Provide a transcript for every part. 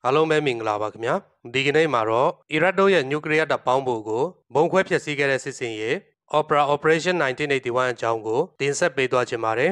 အားလုံးပဲမင်္ဂလာပါခင်ဗျာဒီကနေ့မှာတော့အီရတ်တို့ရဲ့နျူကလ িয়ার တပ်ပေါင်းဖို့ကိုဘုံခွဲဖျက်ဆီးခဲ့တဲ့စစ်စင်ရေး Operation 1981 အကြောင်းကိုတင်ဆက်ပေးသွားခြင်းပါတယ်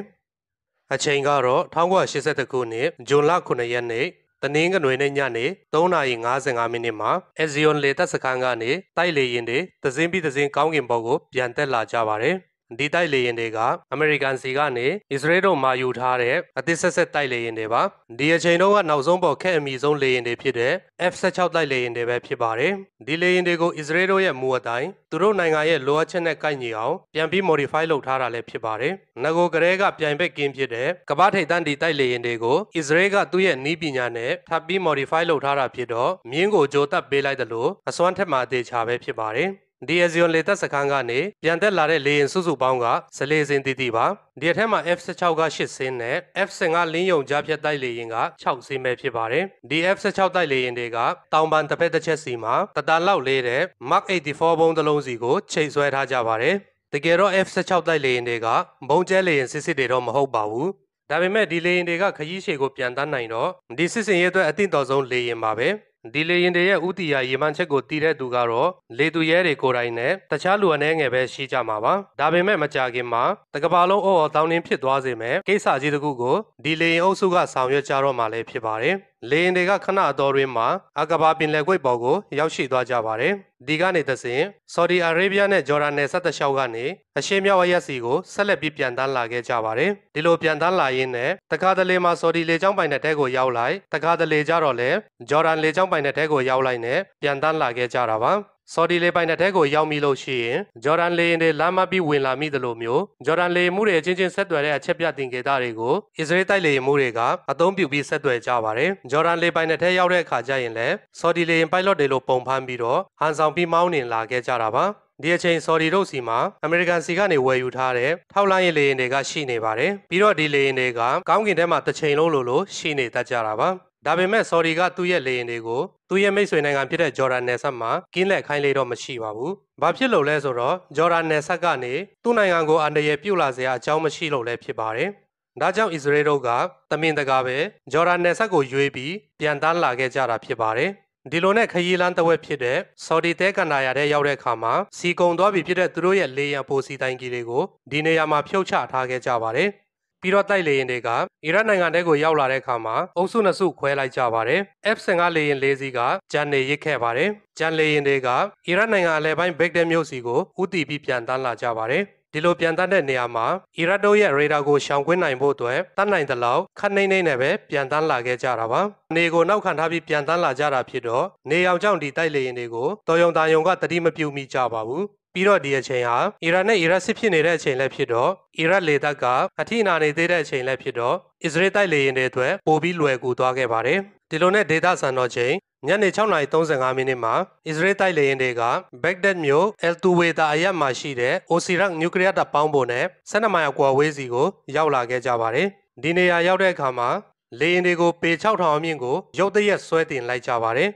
အချိန်ကတော့1982ခုနှစ်ဇွန်လ9ရက်နေ့တနင်္ဂနွေနေ့ညနေ3:55မိနစ်မှာအဇီယွန်လေတပ်စခန်းကနေတိုက်လေယာဉ်တွေတစင်းပြီးတစင်းကောင်းကင်ဘက်ကိုပြန်တက်လာကြပါတယ်ဒီတိုက်လေယာဉ်တွေကအမေရိကန်စီကနေအစ္စရေးတို့မှာယူထားတဲ့အသစ်ဆက်ဆက်တိုက်လေယာဉ်တွေပါဒီအချိန်တုန်းကနောက်ဆုံးပေါ်ခက်အမီဆုံးလေယာဉ်တွေဖြစ်တဲ့ F-16 တိုက်လေယာဉ်တွေပဲဖြစ်ပါတယ်ဒီလေယာဉ်တွေကိုအစ္စရေးတို့ရဲ့မူအတိုင်းသူတို့နိုင်ငံရဲ့လိုအပ်ချက်နဲ့ကိုက်ညီအောင်ပြန်ပြီး modify လုပ်ထားတာလည်းဖြစ်ပါတယ်ငကိုကလေးကပြိုင်ဘက်ကင်းဖြစ်တဲ့ကမ္ဘာထိပ်တန်းဒီတိုက်လေယာဉ်တွေကိုအစ္စရေးကသူ့ရဲ့နည်းပညာနဲ့ထပ်ပြီး modify လုပ်ထားတာဖြစ်တော့မြင်းကိုကြိုတက်ပေးလိုက်တယ်လို့အစွမ်းထက်မှအသေးချာပဲဖြစ်ပါတယ်ဒီအဇီယွန်လေတပ်စခန်းကနေပြန်တက်လာတဲ့လေယာဉ်စုစုပေါင်းက14စင်းတည်ပါဒီအထက်မှာ F-16 က8စင်းနဲ့ F-15 လင်းယုံကြားဖြတ်တိုက်လေယာဉ်က6စင်းပဲဖြစ်ပါတယ်ဒီ F-16 တိုက်လေယာဉ်တွေကတောင်ပန်တစ်ဖက်တစ်ချက်စီမှာတတလောက်လေးတဲ့ Mark 84ဘုံတစ်လုံးစီကိုချိတ်ဆွဲထားကြပါတယ်တကယ်တော့ F-16 တိုက်လေယာဉ်တွေကဘုံကျဲလေယာဉ်စစ်တွေတော့မဟုတ်ပါဘူးဒါပေမဲ့ဒီလေယာဉ်တွေကခရီးရှည်ကိုပြန်တန်းနိုင်တော့ဒီစစ်စင်ရေးအတွက်အသင့်တော်ဆုံးလေယာဉ်ပါပဲဒီလေရင်တွေရဲ့ဥတီယာရေမှန်ချက်ကိုတည်တဲ့သူကတော့လေသူရဲတွေကိုယ်တိုင်နဲ့တခြားလူအနှဲငယ်ပဲရှိကြမှာပါဒါပေမဲ့မကြခင်မှာတကဘာလုံးအော်တောင်းနှင်းဖြစ်သွားစေမယ်ကိစ္စကြီးတစ်ခုကိုဒီလေရင်အုပ်စုကဆောင်ရွက်ကြတော့မှလည်းဖြစ်ပါတယ်လေရင်တွေကခဏအတော်တွင်းမှာအကဘာပင်လယ်ကွေ့ပေါ်ကိုရောက်ရှိသွားကြပါတယ်ဒီကနေသစဉ်ဆော်ဒီအာရေဗျနဲ့ဂျော်ဒန်နယ်စပ်တလျှောက်ကနေအရှေ့မြောက်အရက်စီကိုဆက်လက်ပြီးပြန်တန်းလာခဲ့ကြပါတယ်ဒီလိုပြန်တန်းလာရင်းနဲ့တခါတလေမှာဆော်ဒီလေကြောင်းပိုင်တဲ့တဲကိုရောက်လိုက်တခါတလေကြတော့လေဂျော်ဒန်လေကြောင်းပိုင်တဲ့တဲကိုရောက်လိုက်နဲ့ပြန်တန်းလာခဲ့ကြတာပါဆော်ဒီလေပိုင်တဲ့တဲကိုရောက်ပြီလို့ရှိရင်ဂျော်ဒန်လေရင်တွေလမ်းမပြီးဝင်လာမိသလိုမျိုးဂျော်ဒန်လေမှုတွေအချင်းချင်းဆက်သွယ်တဲ့အချက်ပြတင်ကေတာတွေကိုအစ္စရေးတိုက်လေမှုတွေကအသုံးပြုပြီးဆက်သွယ်ကြပါတယ်ဂျော်ဒန်လေပိုင်တဲ့တဲရောက်တဲ့အခါကျရင်လည်းဆော်ဒီလေရင်ပိုင်လော့တွေလို့ပုံဖမ်းပြီးတော့ဟန်ဆောင်ပြီးမောင်းနှင်လာခဲ့ကြတာပါဒီအချိန်ဆော်ဒီတို့စီမှာအမေရိကန်စီကနေဝယ်ယူထားတဲ့ထောက်လိုင်းရေးလေယာဉ်တွေကရှိနေပါတယ်ပြီးတော့ဒီလေယာဉ်တွေကကောင်းကင်ထဲမှာတစ်ချိန်လုံးလိုရှိနေတတ်ကြတာပါဒါပေမဲ့ဆော်ဒီကသူ့ရဲ့လေယာဉ်တွေကိုသူ့ရဲ့မိတ်ဆွေနိုင်ငံဖြစ်တဲ့ဂျော်ဒန်နယ်စပ်မှာကင်းလက်ခိုင်းလေတော့မရှိပါဘူး။ဘာဖြစ်လို့လဲဆိုတော့ဂျော်ဒန်နယ်စပ်ကနေသူ့နိုင်ငံကိုအန္တရာယ်ပြုလာစရာအကြောင်းမရှိလို့လည်းဖြစ်ပါတယ်။ဒါကြောင့်အစ္စရေးတို့ကတမင်တကာပဲဂျော်ဒန်နယ်စပ်ကိုရွေးပြီးပြန်တန်းလာခဲ့ကြတာဖြစ်ပါတယ်။ဒီလိုနဲ့ခရီးလမ်းတစ်ဝက်ဖြစ်တဲ့ဆော်ဒီတဲကန်နာယာတဲ့ရောက်တဲ့အခါမှာစီကုံသွားပြီဖြစ်တဲ့သူတို့ရဲ့လေယာဉ်ပိုစီတိုင်ကြီးတွေကိုဒီနေရာမှာဖြုတ်ချထားခဲ့ကြပါတယ်။ပြီးတော့တိုက်လေယာဉ်တွေကအီရတ်နိုင်ငံတဲကိုရောက်လာတဲ့အခါမှာအုပ်စုနှစ်စုခွဲလိုက်ကြပါတယ် F-15 လေယာဉ်၄စီးကဂျန်နေရစ်ခဲ့ပါတယ်ဂျန်လေယာဉ်တွေကအီရတ်နိုင်ငံအလဲပိုင်းဘက်ဒက်မြို့စီကိုဥတီပြီးပြန်တန်းလာကြပါတယ်ဒီလိုပြန်တန်းတဲ့နေရာမှာအီရတ်တို့ရဲ့ရေဒါကိုရှောင်ကွင်းနိုင်ဖို့အတွက်တန်းနိုင်တဲ့လောက်ခက်နှိမ့်နှိမ့်နဲ့ပဲပြန်တန်းလာခဲ့ကြတာပါနေကိုနောက်ခံထားပြီးပြန်တန်းလာကြတာဖြစ်တော့နေရောင်ကြောင့်ဒီတိုက်လေယာဉ်တွေကိုတော်ယုံတာယုံကတတိမပြုမိကြပါဘူးပြီးတော့ဒီအချိန်ဟာအီရန်နဲ့အီရတ်စစ်ဖြစ်နေတဲ့အချိန်လည်းဖြစ်တော့အီရတ်လေတပ်ကအထိနာနေသေးတဲ့အချိန်လည်းဖြစ်တော့အစ္စရေးတိုက်လေယာဉ်တွေအတွက်ပိုပြီးလွယ်ကူသွားခဲ့ပါတယ်ဒီလိုနဲ့ဒေတာစံတော်ချိန်ညနေ6:35မိနစ်မှာအစ္စရေးတိုက်လေယာဉ်တွေကဘက်ဒက်မြို့အယ်တူဝေတာအရပ်မှာရှိတဲ့အိုစီရက်နျူကလ িয়ার တပ်ပေါင်းဖို့နဲ့12မိုင်အကွာဝေးစီကိုရောက်လာခဲ့ကြပါတယ်ဒီနေရာရောက်တဲ့အခါမှာလေယာဉ်တွေကိုပေ6000အမြင့်ကိုရုတ်တရက်ဆွဲတင်လိုက်ကြပါတယ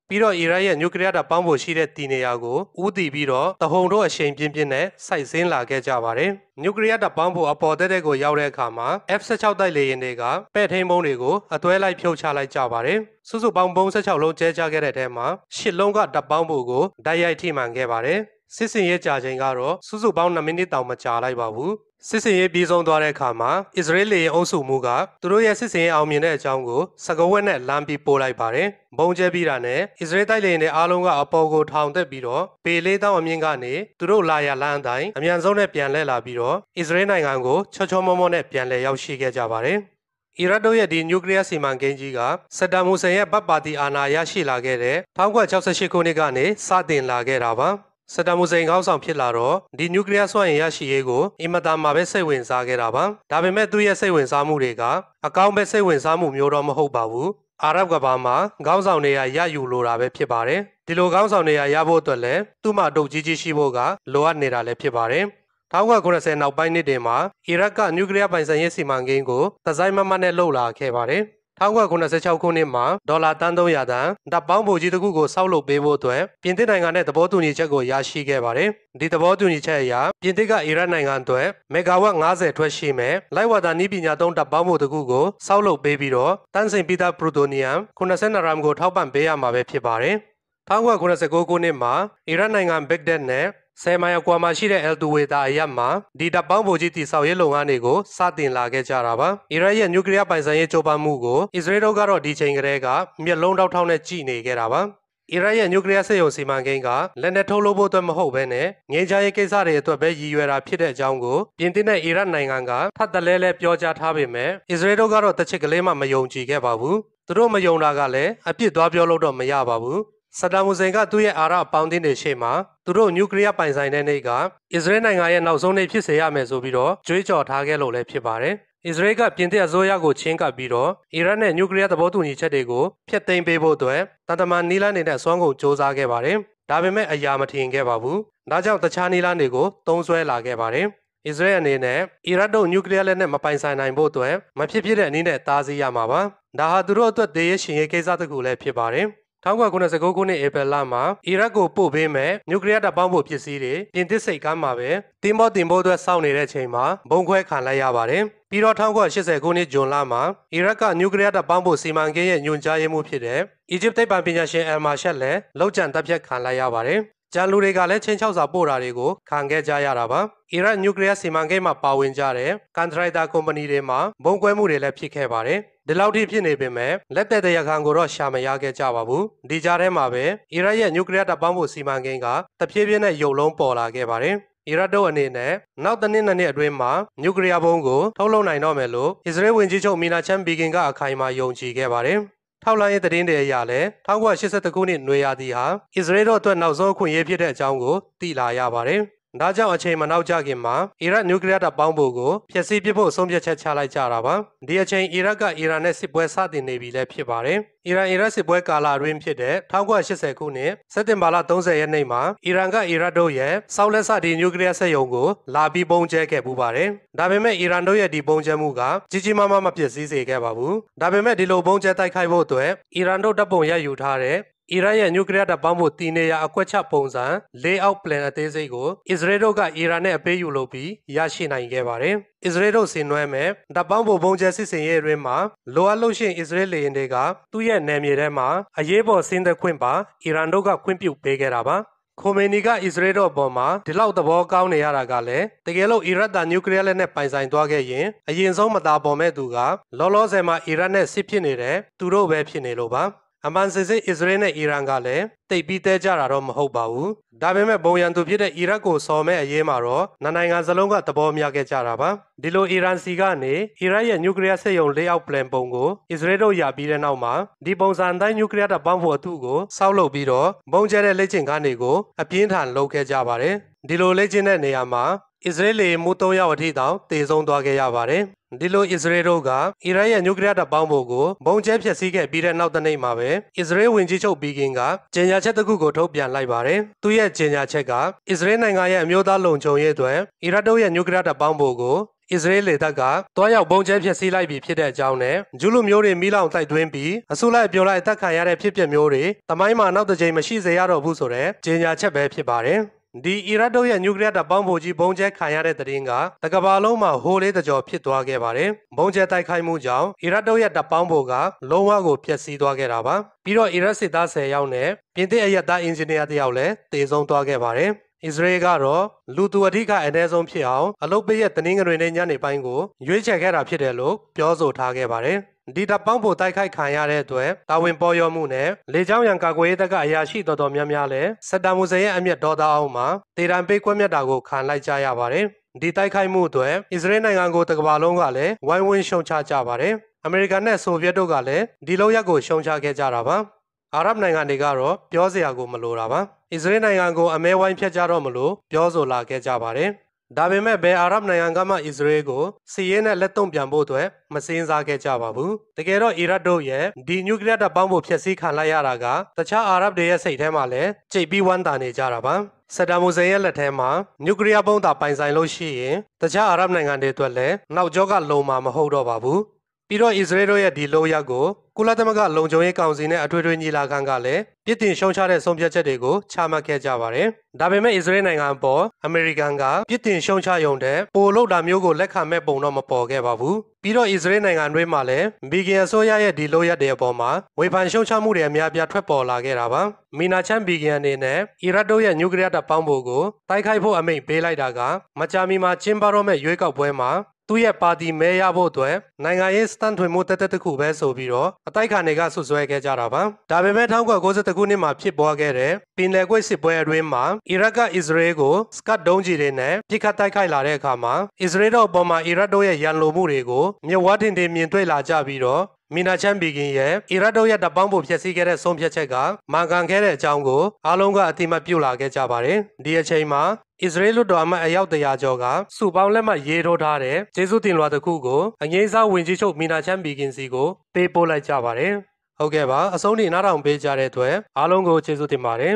်ပြီးတော့အီရတ်ရဲ့နျူကလ িয়ার တပ်ပေါင်းဖို့ရှိတဲ့တီနေရာကိုဥတီပြီးတော့တဟုန်တို့အရှိန်ပြင်းပြင်းနဲ့စိုက်ဆင်းလာခဲ့ကြပါတယ်။နျူကလ িয়ার တပ်ပေါင်းဖို့အပေါ်တက်ကိုရောက်တဲ့အခါမှာ F-16 တိုက်လေယာဉ်တွေကပဲ့ထိန်ဘုံတွေကိုအတွဲလိုက်ဖြုတ်ချလိုက်ကြပါတယ်။စုစုပေါင်းဘုံ16လုံးကျဲချခဲ့တဲ့ထဲမှာ10လုံးကတပ်ပေါင်းဖို့ကိုတိုက်ရိုက်ထိမှန်ခဲ့ပါတယ်။စစ်စင်ရေးကြာချိန်ကတော့စုစုပေါင်း2မိနစ်တောင်မကြာလိုက်ပါဘူး။စစ်စင်ရေးပြီးဆုံးသွားတဲ့အခါမှာအစ္စရေးလေယာဉ်အုပ်စုမှုကသူတို့ရဲ့စစ်စင်ရေးအောင်မြင်တဲ့အကြောင်းကိုစကားဝက်နဲ့လမ်းပြီးပို့လိုက်ပါတယ်။ဘုံကျဲပြီးတာနဲ့အစ္စရေးတိုက်လေယာဉ်တွေအားလုံးကအပေါ်ကိုထောင်တက်ပြီးတော့ပေ4000အမြင့်ကနေသူတို့လာရလမ်းအတိုင်းအမြန်ဆုံးနဲ့ပြန်လှည့်လာပြီးတော့အစ္စရေးနိုင်ငံကိုချောချောမောမောနဲ့ပြန်လည်ရောက်ရှိခဲ့ကြပါတယ်။အီရတ်တို့ရဲ့ဒီနျူကလ িয়ার စီမံကိန်းကြီးကဆဒမ်ဟူစိန်ရဲ့ဗတ်ပါတီအာဏာရရှိလာခဲ့တဲ့1968ခုနှစ်ကနေစတင်လာခဲ့တာပါဆဒမ်ဟူစိန်ခေါင်းဆောင်ဖြစ်လာတော့ဒီနျူကလ িয়ার စွမ်းအင်ရရှိရေးကိုအင်မတန်မှပဲစိတ်ဝင်စားခဲ့တာပါဒါပေမဲ့သူ့ရဲ့စိတ်ဝင်စားမှုတွေကအကောင်းပဲစိတ်ဝင်စားမှုမျိုးတော့မဟုတ်ပါဘူးအာရပ်ကဘာမှာခေါင်းဆောင်တွေကရယူလိုတာပဲဖြစ်ပါတယ်ဒီလိုခေါင်းဆောင်တွေကရဖို့အတွက်လည်းသူ့မှာတုတ်ကြီးကြီးရှိဖို့ကလိုအပ်နေတာလည်းဖြစ်ပါတယ်1990နောက်ပိုင်းနှစ်တွေမှာအီရတ်ကနျူကလ িয়ার ပိုင်ဆိုင်ရေးစီမံကိန်းကိုဒီဇိုင်းမမတ်နဲ့လှုပ်လာခဲ့ပါတယ် 1996 ခုနှစ်မှာဒေါ်လာတန်း300တန်တပ်ပေါင်းဗိုလ်ကြီးတစ်ခုကိုစောက်လုပ်ပေးဖို့အတွက်ပြင်သစ်နိုင်ငံနဲ့သဘောတူညီချက်ကိုရရှိခဲ့ပါတယ်။ဒီသဘောတူညီချက်အရပြင်သစ်ကအီရတ်နိုင်ငံအတွက်မဂါဝတ်90ထွက်ရှိမဲ့လိုက်ဝါတာနည်းပညာသုံးတပ်ပေါင်းဗိုလ်တစ်ခုကိုစောက်လုပ်ပေးပြီးတော့တန်းစင်ပြီးသားပရိုတိုနီယမ်82ရမ်ကိုထောက်ပံ့ပေးရမှာပဲဖြစ်ပါတယ်။1996ခုနှစ်မှာအီရတ်နိုင်ငံဘက်ဒက်နဲ့10မိုင်အကွာမှာရှိတဲ့ El Tuwaida အရပ်မှာဒီတပ်ပေါင်းဗိုလ်ကြီးတည်ဆောက်ရေးလုပ်ငန်းတွေကိုစတင်လာခဲ့ကြတာပါ။အီရတ်ရဲ့နျူကလ িয়ার ပိုင်ဆိုင်ရေးကြိုးပမ်းမှုကိုအစ္စရေးတို့ကတော့ဒီချိန်ကတည်းကမျက်လုံးတောက်ထောက်နဲ့ကြည်နေခဲ့တာပါ။အီရတ်ရဲ့နျူကလ িয়ার စက်ရုံစီမံကိန်းကလက်နက်ထုတ်လုပ်ဖို့အတွက်မဟုတ်ဘဲနဲ့ငြိမ်းချမ်းရေးကိစ္စတွေအတွက်ပဲရည်ရွယ်တာဖြစ်တဲ့အကြောင်းကိုပြင်သစ်နဲ့အီရတ်နိုင်ငံကထပ်တလဲလဲပြောကြားထားပေမဲ့အစ္စရေးတို့ကတော့တစ်ချက်ကလေးမှမယုံကြည်ခဲ့ပါဘူး။သူတို့မယုံတာကလည်းအပြစ်သွားပြောလို့တော့မရပါဘူး။ဆဒမ်ဟူစိန်ကသူ့ရဲ့အာရအပေါင်းအသင်းတွေရှေ့မှာသူတို့နျူကလ িয়ার ပိုင်ဆိုင်တဲ့နေ့ကအစ္စရေးနိုင်ငံရဲ့နောက်ဆုံးနေ့ဖြစ်စေရမယ်ဆိုပြီးတော့ကြွေးကြော်ထားခဲ့လို့လည်းဖြစ်ပါတယ်။အစ္စရေးကပြင်သစ်အစိုးရကိုချင်းကပ်ပြီးတော့အီရတ်နဲ့နျူကလ িয়ার သဘောတူညီချက်တွေကိုဖျက်သိမ်းပေးဖို့အတွက်တန်တမန်နီလန်းနေတဲ့ဆွမ်းကုန်စ조사ခဲ့ပါတယ်။ဒါပေမဲ့အရာမထင်ခဲ့ပါဘူး။ဒါကြောင့်တခြားနီလန်းတွေကိုသုံးစွဲလာခဲ့ပါတယ်။အစ္စရေးအနေနဲ့အီရတ်တို့နျူကလ িয়ার လက်နက်မပိုင်ဆိုင်နိုင်ဖို့အတွက်မဖြစ်ဖြစ်တဲ့အနည်းနဲ့တားဆီးရမှာပါ။ဒါဟာသူတို့အတွက်ဒေးရရှင်ရေးကိစ္စတစ်ခုလည်းဖြစ်ပါတယ်။1996ခုနှစ်ဧပြီလမှာအီရတ်ကိုပို့ပေးမဲ့နျူကလ িয়ার တပ်ပေါင်းဖို့ပစ္စည်းတွေပြင်သစ်စိတ်ကမ်းမှာပဲတင်ဖို့အတွက်စောင့်နေတဲ့ချိန်မှာဘုံခွဲခံလိုက်ရပါတယ်။ပြီးတော့1980ခုနှစ်ဇွန်လမှာအီရတ်ကနျူကလ িয়ার တပ်ပေါင်းဖို့စီမံကိန်းရဲ့ညွှန်ကြားရေးမှူးဖြစ်တဲ့အီဂျစ်သိပ္ပံပညာရှင်အယ်မာရှက်လည်းလောက်ကျန်တပ်ဖြတ်ခံလိုက်ရပါတယ်။ကျန်လူတွေကလည်းချင်းချောက်စာပို့တာတွေကိုခံခဲ့ကြရတာပါ။အီရတ်နျူကလ িয়ার စီမံကိန်းမှာပါဝင်ကြတဲ့ကန်ထရိုက်တာကုမ္ပဏီတွေမှာဘုံကွဲမှုတွေလည်းဖြစ်ခဲ့ပါတယ်။ဒီလောက်ထိဖြစ်နေပေမဲ့လက်သက်တရားခံကိုတော့ရှာမရခဲ့ကြပါဘူး။ဒီကြားထဲမှာပဲအီရတ်ရဲ့နျူကလ িয়ার တပ်ပေါင်းဖို့စီမံကိန်းကတဖြည်းဖြည်းနဲ့ရုပ်လုံးပေါ်လာခဲ့ပါတယ်။အီရတ်တို့အနေနဲ့နောက်တစ်နှစ်အတွင်းမှာနျူကလ িয়ার ဘုံကိုထုတ်လုပ်နိုင်တော့မယ်လို့အစ္စရေးဝန်ကြီးချုပ်မီနာချမ်ဘီဂင်ကအခိုင်အမာယုံကြည်ခဲ့ပါတယ်။ထောက်လိုင်းရေးသတင်းတွေအရလည်း1982ခုနှစ်နွေရာသီဟာအစ္စရေးတို့အတွက်နောက်ဆုံးအခွင့်အရေးဖြစ်တဲ့အကြောင်းကိုသိလာရပါတယ်။ဒါကြောင့်အချိန်မနောက်ကျခင်မှာအီရတ်နျူကလ িয়ার တပ်ပေါင်းဖို့ကိုဖျက်ဆီးပစ်ဖို့ဆုံးဖြတ်ချက်ချလိုက်ကြတာပါဒီအချိန်အီရတ်ကအီရန်နဲ့စစ်ပွဲစတင်နေပြီလည်းဖြစ်ပါတယ်အီရန်စစ်ပွဲကာလအတွင်းဖြစ်တဲ့1980ခုနှစ်စက်တင်ဘာလ30ရက်နေ့မှာအီရန်ကအီရတ်တို့ရဲ့စောက်လက်စတီနျူကလ িয়ার စက်ရုံကိုလာပြီးပုံကျဲခဲ့ပူပါတယ်ဒါပေမဲ့အီရန်တို့ရဲ့ဒီပုံကျဲမှုကကြီးကြီးမားမားမပျက်စီးစေခဲ့ပါဘူးဒါပေမဲ့ဒီလိုပုံကျဲတိုက်ခိုက်ဖို့အတွက်အီရန်တို့တပ်ပုံရယူထားတဲ့အီရန်ရဲ့နျူကလ িয়ার တပ်ပေါင်းဖို့တည်နေရအကွက်ချပုံစံlayout plan အသေးစိတ်ကိုအစ္စရေးတို့ကအီရန်နဲ့အပေးယူလုပ်ပြီးရရှိနိုင်ခဲ့ပါတယ်။အစ္စရေးတို့ဆင်နွှဲမဲ့တပ်ပေါင်းဖို့ပုံကျဲစစ်စင်ရေးအတွင်းမှာလိုအပ်လို့ရှိရင်အစ္စရေးလေယာဉ်တွေကသူ့ရဲ့နယ်မြေထဲမှာအရေးပေါ်ဆင်းသက်ခွင့်ပါအီရန်တို့ကခွင့်ပြုပေးခဲ့တာပါ။ခိုမေနီကအစ္စရေးတို့အပေါ်မှာဒီလောက်သဘောကောင်းနေရတာကလည်းတကယ်လို့အီရတ်ကနျူကလ িয়ার လက်နက်ပိုင်ဆိုင်သွားခဲ့ရင်အရင်ဆုံးမသာပေါ်မဲ့သူကလောလောဆယ်မှာအီရတ်နဲ့စစ်ဖြစ်နေတဲ့သူတို့ပဲဖြစ်နေလို့ပါအမှန်စစ်အစ္စရေးနဲ့အီရန်ကလည်းတိတ်ပြီးတဲကြတာတော့မဟုတ်ပါဘူး။ဒါပေမဲ့ဘုံရန်သူဖြစ်တဲ့အီရတ်ကိုစော်မဲ့အရေးမှာတော့နိုင်ငံစလုံးကသဘောမျှခဲ့ကြတာပါ။ဒီလိုအီရန်စီကနေအီရတ်ရဲ့နျူကလ িয়ার စက်ရုံlayout plan ပုံကိုအစ္စရေးတို့ရပြီးတဲ့နောက်မှာဒီပုံစံအတိုင်းနျူကလ িয়ার တပ်ပေါင်းဖို့အထုကိုစောက်လုပ်ပြီးတော့ဘုံကျဲတဲ့လက်ကျင်ကားတွေကိုအပြင်းထန်လုပ်ခဲ့ကြပါတယ်။ဒီလိုလက်ကျင်တဲ့နေရာမှာအစ္စရေးလေမှု3ယောက်အထိတောင်တေဆုံးသွားခဲ့ရပါတယ်။ဒီလိုအစ္စရေးတို့ကအီရန်ရဲ့နျူကလ িয়ার တပ်ပေါင်းဖို့ကိုဘုံကျဲဖျက်ဆီးခဲ့ပြီးတဲ့နောက်တစ်နေ့မှာပဲအစ္စရေးဝန်ကြီးချုပ်ဘီဂင်ကကြေညာချက်တစ်ခုကိုထုတ်ပြန်လိုက်ပါတယ်။သူရဲ့ကြေညာချက်ကအစ္စရေးနိုင်ငံရဲ့အမျိုးသားလုံခြုံရေးအတွက်အီရတ်တို့ရဲ့နျူကလ িয়ার တပ်ပေါင်းဖို့ကိုအစ္စရေးလေတပ်ကတွားရောက်ဘုံကျဲဖျက်ဆီးလိုက်ပြီးဖြစ်တဲ့အကြောင်းနဲ့ဂျူလူမျိုးတွေမိလောင်တိုက်သွင်းပြီးအစုလိုက်အပြုံလိုက်အသက်ခံရတဲ့ဖြစ်ပျက်မျိုးတွေတမိုင်းမှာနောက်တစ်ကြိမ်မရှိစေရတော့ဘူးဆိုတဲ့ကြေညာချက်ပဲဖြစ်ပါတယ်။ဒီအီရတ်တို့ရဲ့နျူကလ িয়ার တပ်ပေါင်းဖို့ကြီးဘုံကျဲခံရတဲ့တဲ့ရင်ကတကဘာလုံးမှာဟိုးလေးတကြောဖြစ်သွားခဲ့ပါတယ်။ဘုံကျဲတိုက်ခိုက်မှုကြောင့်အီရတ်တို့ရဲ့တပ်ပေါင်းဖို့ကလုံးဝကိုပျက်စီးသွားခဲ့တာပါ။ပြီးတော့အီရတ်စစ်သား10ယောက်နဲ့ပြင်သစ်အရက်သားအင်ဂျင်နီယာ1ယောက်လည်းတေဆုံးသွားခဲ့ပါတယ်။အစ္စရေးကတော့လူသူအထိကအနည်းဆုံးဖြစ်အောင်အလုပ်ပေးရဲ့တနင်္ဂနွေနေ့ညနေပိုင်းကိုရွေးချယ်ခဲ့တာဖြစ်တယ်လို့ပြောဆိုထားခဲ့ပါတယ်။ဒီတပ်ပေါင်းဖို့တိုက်ခိုက်ခံရတဲ့အတွက်တာဝန်ပေါ်ရောမှုနဲ့လေကြောင်းရန်ကာကွယ်ရေးတပ်ကအရာရှိတော်တော်များများလည်းစက်တာမူစင်ရဲ့အမျက်ဒေါသအောင်မှာတေရန်ပေးကွက်မြတ်တာကိုခံလိုက်ကြရပါတယ်။ဒီတိုက်ခိုက်မှုအတွက်အစ္စရေးနိုင်ငံကိုတကမ္ဘာလုံးကလည်းဝိုင်းဝန်းရှုံချကြပါတယ်။အမေရိကန်နဲ့ဆိုဗီယက်တို့ကလည်းဒီလောက်ရက်ကိုရှုံချခဲ့ကြတာပါ။အာရပ်နိုင်ငံတွေကတော့ပြောစရာကိုမလိုတာပါ။အစ္စရေးနိုင်ငံကိုအမဲဝိုင်းဖြတ်ကြတော့မလို့ပြောဆိုလာခဲ့ကြပါတယ်။ဒါပေမဲ့ဘယ်အာရပ်နိုင်ငံကမှအစ္စရေးကိုစီးရဲနဲ့လက်တုံ့ပြန်ဖို့အတွက်မစင်းစားခဲ့ကြပါဘူး။တကယ်တော့အီရတ်တို့ရဲ့ဒီနျူကလ িয়ার တပ်ပေါင်းဖို့ဖျက်ဆီးခံလိုက်ရတာကတခြားအာရပ်တွေရဲ့စိတ်ထဲမှာလည်းကြိတ်ပြီးဝမ်းသာနေကြတာပါ။ဆဒမ်ဟူစိန်ရဲ့လက်ထဲမှာနျူကလ িয়ার ပုံးတာပိုင်ဆိုင်လို့ရှိရင်တခြားအာရပ်နိုင်ငံတွေအတွက်လည်းနောက်ကျောကလုံမှာမဟုတ်တော့ပါဘူး။ ပြီးတော့ Israel တို့ရဲ့ဒီလုပ်ရပ်ကိုကုလသမဂ္ဂလုံခြုံရေးကောင်စီနဲ့အထွေထွေညီလာခံကလည်းပြစ်တင်ရှုံချတဲ့ဆုံးဖြတ်ချက်တွေကိုချမှတ်ခဲ့ကြပါတယ်။ဒါပေမဲ့ Israel နိုင်ငံအပေါ်အမေရိကန်ကပြစ်တင်ရှုံချရုံတဲ့ပိုလို့တာမျိုးကိုလက်ခံမဲ့ပုံတော့မပေါ်ခဲ့ပါဘူး။ပြီးတော့ Israel နိုင်ငံတွင်းမှာလည်းဘီဂင်အစိုးရရဲ့ဒီလုပ်ရပ်တွေအပေါ်မှာဝေဖန်ရှုံချမှုတွေအများပြားထွက်ပေါ်လာခဲ့တာပါ။မီနာချန်ဘီဂင်အနေနဲ့အီရတ်တို့ရဲ့နျူကလ িয়ার တပ်ပေါင်းဖို့ကိုတိုက်ခိုက်ဖို့အမိန့်ပေးလိုက်တာကမကြာမီမှာကျင်းပတော့မဲ့ရွေးကောက်ပွဲမှာသူ့ရဲ့ပါတီမဲရဖို့အတွက်နိုင်ငံရေးစတန်ထွင်မှုတက်တစ်ခုပဲဆိုပြီးတော့အတိုက်ခံတွေကဆွဆွဲခဲ့ကြတာပါဒါပေမဲ့1992ခုနှစ်မှာဖြစ်ပွားခဲ့တဲ့ပင်လယ်ကွေ့စစ်ပွဲအတွင်းမှာအီရတ်ကအစ္စရေးကိုစကတ်ဒုံးကြီးတွေနဲ့ပြစ်ခတ်တိုက်ခိုက်လာတဲ့အခါမှာအစ္စရေးတို့အပေါ်မှာအီရတ်တို့ရဲ့ရန်လိုမှုတွေကိုမြစ်ဝါးတင်တင်မြင်တွေ့လာကြပြီးတော့မီနာချန်ဘီဂင်ရဲ့အီရတ်တို့ရဲ့တပ်ပေါင်းဖို့ဖျက်ဆီးခဲ့တဲ့ဆုံးဖြတ်ချက်ကမှန်ကန်ခဲ့တဲ့အကြောင်းကိုအားလုံးကအတိမတ်ပြုလာခဲ့ကြပါတယ်ဒီအချိန်မှာအစ္စရေးလွှတ်တော်အမတ်အယောက်100ကျော်ကစုပေါင်းလက်မှတ်ရေးထိုးထားတဲ့ကျေးဇူးတင်လွှာတစ်ခုကိုအငြိမ်းစားဝင်ကြီးချုပ်မီနာချန်ဘီဂင်စီကိုပေးပို့လိုက်ကြပါတယ်ဟုတ်ကဲ့ပါအဆုံးထိနားထောင်ပေးကြတဲ့အတွက်အားလုံးကိုကျေးဇူးတင်ပါတယ်